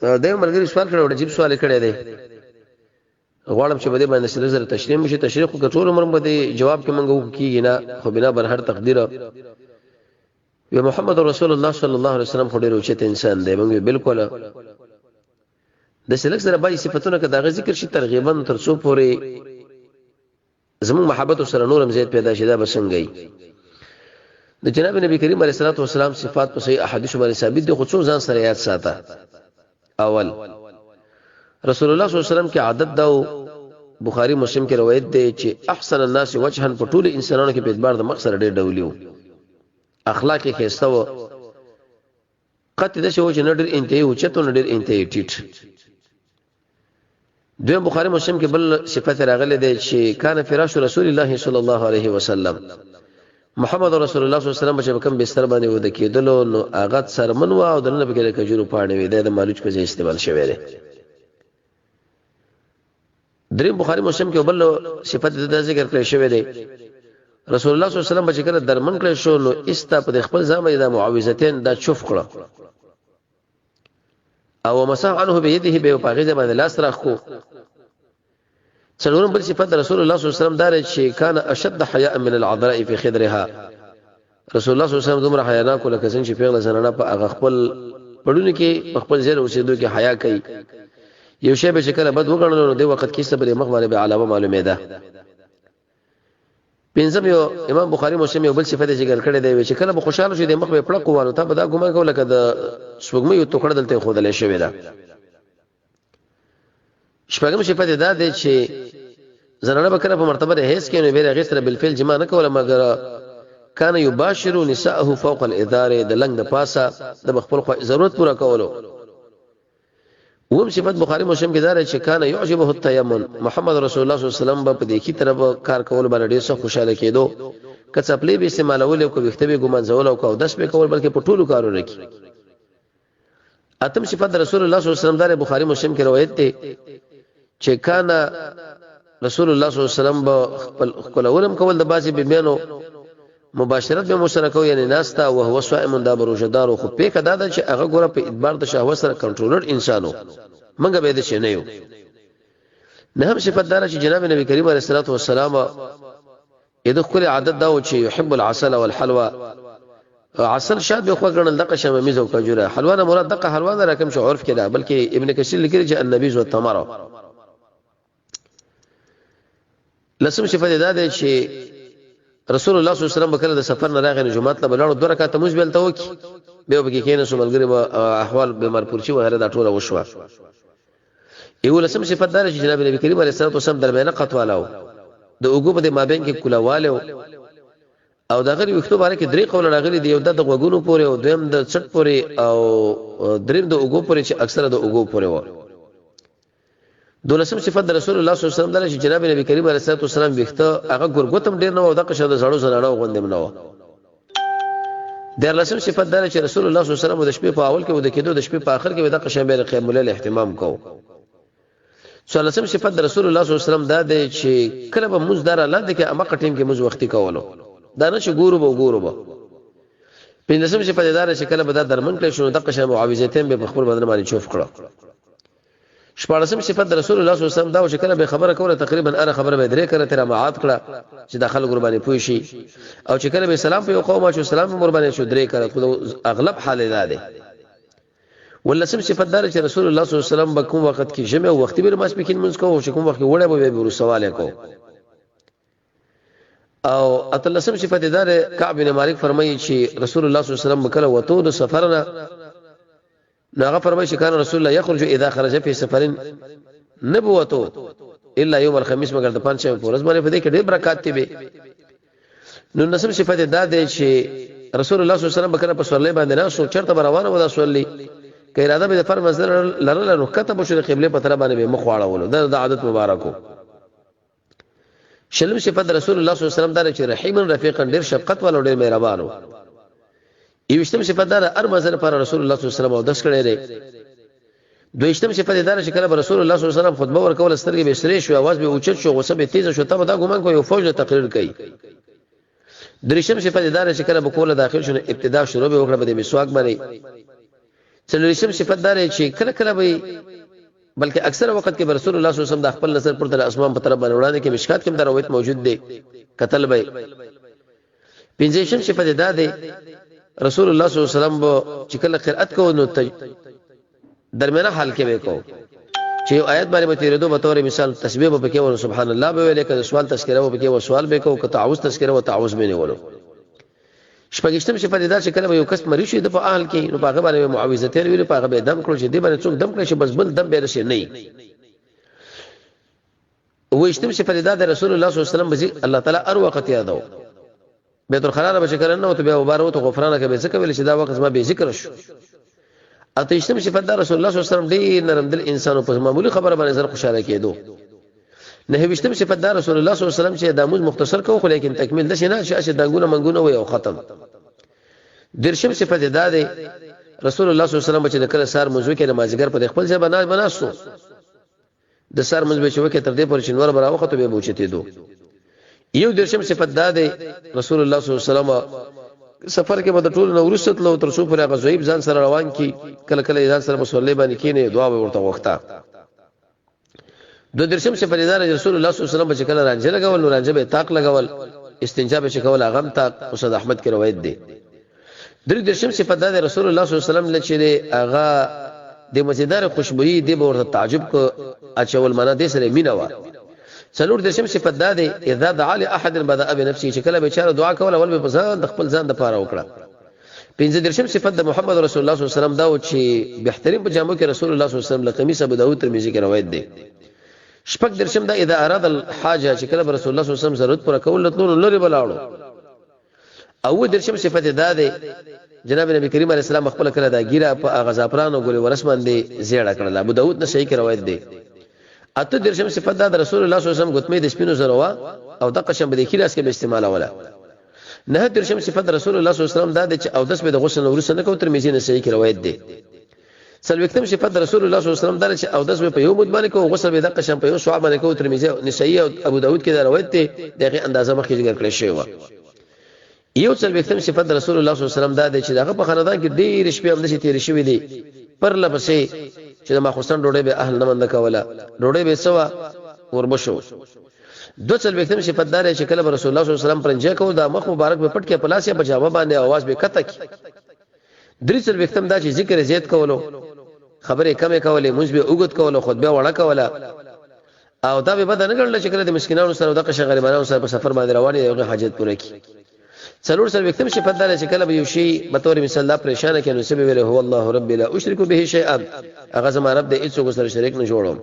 دا مرګري سوال کړو ډېر سوال کړی دی غواړم چې بده باندې سره زره تشریح مشي تشریح کو ټول عمر باندې جواب کې منغو کیږي نه خو بنا بر هر تقدیر یو محمد رسول الله صلی الله علیه وسلم خو ډېر اوچت انسان دی موږ بالکل د سلک سره بای صفاتونه کې دا ذکر شي ترغیبا تر څو پورې زمون محبت سره نورم زیات پیدا شي دا بسنګي د جناب نبی کریم علیه الصلاه والسلام صفات په صحیح احادیث باندې ثابت دي خو څو ځان سره یاد ساته اول رسول الله صلی الله علیه وسلم کې عادت دا بخاری مسلم کې روایت دی چې احسن الناس وجها په ټول انسانانو کې په اعتبار د مقصد ډېر ډولیو اخلاق کې خسته و قط د شو چې نډر انتهي او چته نډر انتهي ټیټ دویم بخاری مسلم کې بل صفت راغله دی چې کان فراش رسول الله صلی الله علیه وسلم محمد رسول الله صلی الله علیه وسلم چې کوم بستر باندې و د کېدلو نو اغت سرمن و او دنه به کې کجورو پاڼې وي د مالوچ په ځای استعمال شوی دی دریم بخاری مسلم کې بل صفت د ذکر کړی شوی دی رسول الله صلی الله علیه وسلم چې کله درمن کړی شو نو استا په خپل ځامه د معوذتین دا چوف کړه او مسح عنه بيده به پاغه باندې لاس راخو څلورم بل صفت رسول الله صلی الله علیه وسلم دار چې کان اشد حیاء من العذراء في خدرها رسول الله صلی الله علیه وسلم دومره حیا نه کوله کسان چې پیغله زنانه په هغه خپل پړونو کې خپل ځای اوسېدو کې حیا کوي یو شی به شکل بد وګڼل نو د وخت کې صبر مخ باندې به علاوه معلومه ده پنځم یو امام بخاری مسلم یو بل صفت ذکر کړی دی چې کله به خوشاله شي د مخ په پړق وانه ته به دا ګمان کوله کده سپوږمۍ یو ټوکړه دلته خودلې شوی ده شپږم صفت دا دی چې زنانه به کله په مرتبه د هیڅ کې نه بیره غسر بالفعل جما نه کوله مګر کان یباشر نساءه فوق الاداره د لنګ د پاسه د خپل ضرورت پوره کولو وهم صفت بخاری مسلم کې دا چې کان يعجبه التيمم محمد رسول الله صلی الله علیه وسلم په دې کې طرف کار کول باندې ډیر څه خوشاله کېدو کڅپلې به استعمالول او کوختبه ګمان زول او داس به کول بلکې په ټولو کارونه کې اتم صفت رسول الله صلی الله علیه وسلم دا بخاری مسلم کې روایت ده چې کان رسول الله صلی الله علیه وسلم خپل ولم کول د بازي بیمانو مباشرت به مشرکو یعنی ناستا او هو صائم دا بروجدار خو په کدا د چې هغه ګوره په اعتبار د شهوت سره کنټرولر انسانو منګه به د شي نه یو نه هم صفات دار چې جناب نبی کریم علیه الصلاه والسلام يدخل عادت دا چې يحب العسل والحلوى عسل شاد به خو ګڼل دغه شمه میزو کجوره حلوا نه مراد دغه حلوا نه رقم شو عرف کړه بلکې ابن کثیر لیکي چې النبي ذو التمر لسم صفات دا دی چې رسول الله صلی الله علیه وسلم کله د سفر نه راغی جمعه ته بلانو دوه رکعات موږ بلته وکي به وبکې کینې سو ملګری احوال بیمار پورچی وهره دا ټوله وشو یو لسم صفات دار چې جناب نبی کریم علیه الصلاه والسلام درمیانه قطوالاو د اوګو په مابین کې کولواله او دا غری وختو باندې کې درې قول راغلي دی یو د غوګونو پورې او دویم د چټ پورې او دریم د اوګو پورې چې اکثره د اوګو پورې و دولسم صفات رسول الله صلی الله علیه وسلم دغه چې جناب نبی کریم علیه الصلاه والسلام وخته هغه ګورګوتم ډیر نه و دغه شاده زړو زنانه غوندم نه و دلسم صفات دا چې رسول الله صلی الله علیه وسلم د شپې په اول کې و د کېدو د شپې په اخر کې دغه شامل قیام الليل اهتمام کو څلورم صفات رسول الله صلی الله علیه وسلم دا دی چې کله به موږ دار الله د کې امه ټیم کې موږ وختي کولو دا نه چې ګورو به پنځم صفات دا چې کله به دا درمن کړی شنو دغه شامل معاوضتین به خپل بدن باندې چوف کړو شپږم صفات رسول الله صلی الله علیه وسلم دا چې کله به خبره کوله تقریبا اره خبره به درې کړه تر معاد کړه چې داخل قرباني پوي شي او چې کله به سلام په قوم چې سلام قرباني شو درې کړه اغلب حال ده ولسم صفات دار چې رسول الله صلی الله علیه وسلم به کوم وخت کې جمع او وخت به ماسپکین منځ کو او چې کوم وخت وړه به ورو سوال کو او اتلسم صفات دار کعب بن مالک فرمایي چې رسول الله صلی الله علیه وسلم کله وته د سفرنا ناغه فرمایي چې کان رسول الله یخرج اذا خرج في سفر نبوته الا يوم الخميس مگر د پنځه په ورځ باندې په دې کې ډېر برکات دي نو نسب صفات دا دی چې رسول الله صلی الله علیه وسلم کله په سورلې باندې نه شو چرته روانه و دا سورلې کې اراده به د فرض نظر لرل نو کته بشو قبله په طرف باندې مخ واړول دا عادت مبارکو شلم صفات رسول الله صلی الله علیه وسلم دا چې رحیم رفیقا ډېر شفقت ولو ډېر مهربانو یوشتم صفات دار ارمزر پر رسول الله صلی الله علیه وسلم او داس کړي دي دویشتم صفات دار چې کله رسول الله صلی الله علیه وسلم خطبه ورکول سترګې به سری شو आवाज به اوچت شو غصه به تیز شو ته دا ګومان کوي فوج تقریر کوي دریشتم صفات دار چې کله بکوله داخل شونه ابتدا شروع به وکړه به مسواک باندې څلورشم صفت دار چې کله کله به بلکې اکثر وخت کې رسول الله صلی الله علیه وسلم د خپل نظر پر تر اسمان په طرف باندې وړاندې کې مشکات کې دا روایت موجود دی قتل به پنځشم صفت دا دی رسول الله صلی الله علیه وسلم چې کله قرأت کوو نو درمیانه حال کې وکاو چې آیت باندې تیرېدو به تور مثال تسبیح به کې ورو سبحان الله به ویل کې سوال تذکرہ به کې ورو سوال به کو تعوذ تذکرہ او تعوذ به نه ورو شپږشتم صفت دا چې کله یو کس مریض شي د په اهل کې نو هغه باندې معوذتین ویل په هغه به دم کړو چې دی باندې څوک دم کړي چې بس بل دم به راشي نه وشتم صفت دا د رسول الله صلی الله علیه وسلم بزي الله تعالی ار وخت یادو بیت الخلا به شکر نه او ته به وبارو ته غفرانه کې به څه کوي چې دا وخت ما به ذکر شو اتهشتم صفت دا رسول الله صلی الله علیه وسلم ډیر نرم دل انسانو په معمولی خبره باندې زر خوشاله کېدو نهوشتم صفت دا رسول الله صلی الله علیه وسلم چې داموز مختصر کوو خو لیکن تکمیل نشي نه چې دنګونه منګونه وي او ختم درشم صفت دا دی رسول الله صلی الله علیه وسلم چې کله سار منځو کې نمازګر په خپل ځای بناستو د سار منځ به چې وکړه تر دې پر شنور براوخه ته به بوچته دو یو درشم صفت دا دی رسول الله صلی الله علیه وسلم سفر کې به ټول نو ورسته لو تر څو پر غزویب ځان سره روان کی کله کله ځان سره مصلی باندې کینې دعا به ورته وخته دو درشم صفت دا رسول الله صلی الله علیه وسلم چې کله رانجه لګول نو رانجه به طاق لګول استنجا به شکول غم طاق استاد احمد کی روایت دی درې درشم صفت دا رسول الله صلی الله علیه وسلم لچره اغا د مزیدار خوشبوئی دی به ورته تعجب کو اچول معنا دې سره مینا وا څلور درشم صفت دا دی اذا دعا لاحد بدا بنفسه چې کله بیچاره دعا کول اول به ځان د خپل ځان د پاره وکړه پنځه درشم صفت د محمد رسول الله صلی الله علیه وسلم دا و چې بهترین پجامو کې رسول الله صلی الله علیه وسلم لقمیص ابو داود ترمذی کې روایت دی شپږ درشم دا اذا اراد الحاجه چې کله رسول الله صلی الله علیه وسلم ضرورت پر کول لته لوري بلاړو او درشم صفت دا دی جناب نبی کریم علیه السلام خپل کړه دا ګیره په غزافرانو ګولې ورس باندې زیړه کړل ابو داود نه صحیح روایت دی اته درشم صفت دا رسول الله صلی الله علیه وسلم غتمه د سپینو زروا او د قشم به خلاص کې به استعمال ولا نه درشم صفت رسول الله صلی الله علیه وسلم دا چې او داس به د غسل ورسره نه کو ترمذی نه صحیح روایت دی سلوختم صفت رسول الله صلی الله علیه وسلم دا چې او داس به په یو مد باندې کو غسل به د قشم په یو سواب باندې کو ترمذی نسائی او ابو داود کې دا روایت دی دغه اندازه مخکې ذکر کړی شوی و یو څلوختم صفت رسول الله صلی الله علیه وسلم دا چې دغه په خاندان کې ډېر شپې هم نشي تیر شوی دی پر لپسې چې ما خوستان ډوډۍ به اهل نه مند کوله ډوډۍ به سوا وربشو دو څلوختم صفت دا چې کله رسول الله صلی الله علیه وسلم پرنجه کو دا مخ مبارک به پټ کې پلاسیا په جواب باندې आवाज به کته کی درې څلوختم دا چې ذکر زیات کولو خبرې کمې کولې موږ به اوګت کولو خطبه وړه کوله او دا به بدن کړل چې کله د مسکینانو سره د قشه غریبانو سره په سفر باندې رواني یو حاجت پوره کی څلور څلوختم صفت دا چې کله به یو شی به تور مثال لا پریشان کې نو سبب ویل هو الله رب لا اشرک به شیئا هغه زما رب د هیڅ سره شریک نه جوړوم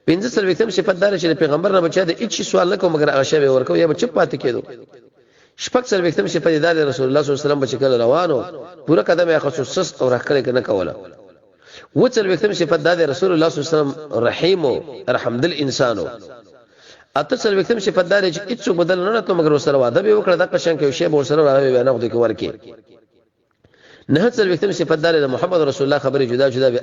پنځه څلوختم صفت دا چې پیغمبر نه بچا د هیڅ سوال نه کوم مګر هغه شی ورکو یا چپ پاتې کېدو شپږ څلوختم صفت دا رسول الله صلی الله علیه وسلم بچ کله روانو پورا قدم یې خصوص او راکړه نه کوله و څلوختم صفت دا رسول الله صلی الله علیه وسلم رحیم او رحم دل انسانو اته څلوختم صفت دا چې هیڅ بدل نه ته مګر سره واده به وکړه د قشن کې شی به سره راوي بیان غوډه کې ورکی نه څلوختم صفت دا محمد رسول الله خبره جدا جدا به